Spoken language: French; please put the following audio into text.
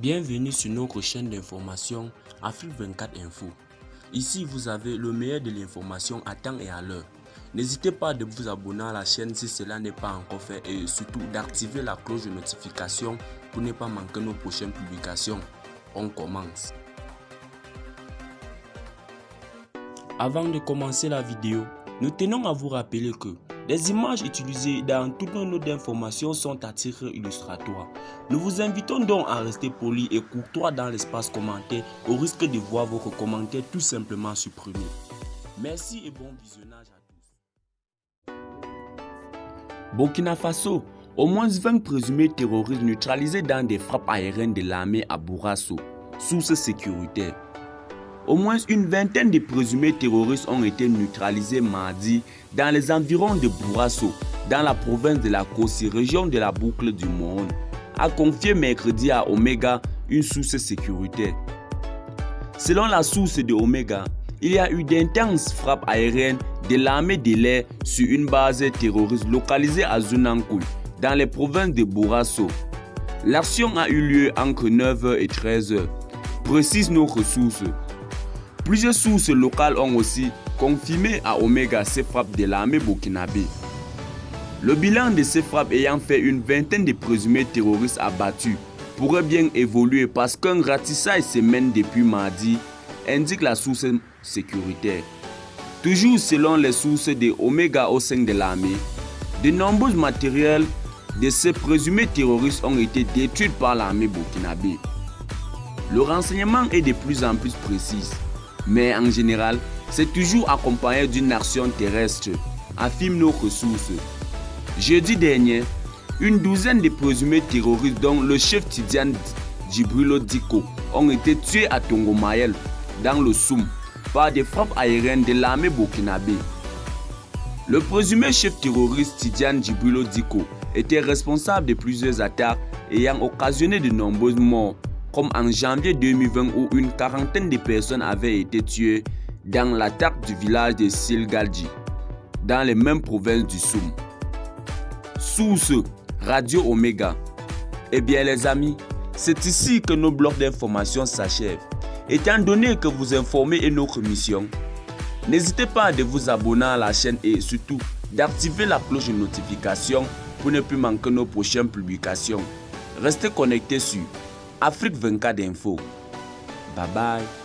Bienvenue sur notre chaîne d'information Afrique 24 Info. Ici, vous avez le meilleur de l'information à temps et à l'heure. N'hésitez pas de vous abonner à la chaîne si cela n'est pas encore fait et surtout d'activer la cloche de notification pour ne pas manquer nos prochaines publications. On commence. Avant de commencer la vidéo, nous tenons à vous rappeler que les images utilisées dans toutes nos notes d'information sont à titre illustratoire. Nous vous invitons donc à rester poli et courtois dans l'espace commentaire au risque de voir votre commentaire tout simplement supprimé. Merci et bon visionnage à tous. Burkina Faso, au moins 20 présumés terroristes neutralisés dans des frappes aériennes de l'armée à Bourasso, source sécuritaire. Au moins une vingtaine de présumés terroristes ont été neutralisés mardi dans les environs de Bourasso, dans la province de la Kossi, région de la boucle du Mohon, a confié mercredi à Omega une source sécuritaire. Selon la source de Omega, il y a eu d'intenses frappes aériennes de l'armée de l'air sur une base terroriste localisée à Zunankoui, dans les provinces de Bourasso. L'action a eu lieu entre 9h et 13h, précise notre source. Plusieurs sources locales ont aussi confirmé à Omega ces frappes de l'armée burkinabé. Le bilan de ces frappes ayant fait une vingtaine de présumés terroristes abattus pourrait bien évoluer parce qu'un ratissage se mène depuis mardi, indique la source sécuritaire. Toujours selon les sources de Omega au sein de l'armée, de nombreux matériels de ces présumés terroristes ont été détruits par l'armée burkinabé. Le renseignement est de plus en plus précis. Mais en général, c'est toujours accompagné d'une action terrestre, affirme nos ressources. Jeudi dernier, une douzaine de présumés terroristes dont le chef Tidiane Djibrilo Diko ont été tués à Tongomayel, dans le Soum, par des frappes aériennes de l'armée burkinabé. Le présumé chef terroriste Tidiane Djibrilo Diko était responsable de plusieurs attaques ayant occasionné de nombreuses morts, comme en janvier 2020 où une quarantaine de personnes avaient été tuées dans l'attaque du village de Silgadji, dans les mêmes provinces du Soum. Source Radio Omega. Eh bien les amis, c'est ici que nos blocs d'information s'achèvent. Étant donné que vous informez est notre mission, n'hésitez pas à vous abonner à la chaîne et surtout d'activer la cloche de notification pour ne plus manquer nos prochaines publications. Restez connectés sur Afrique 24 Info. Bye bye.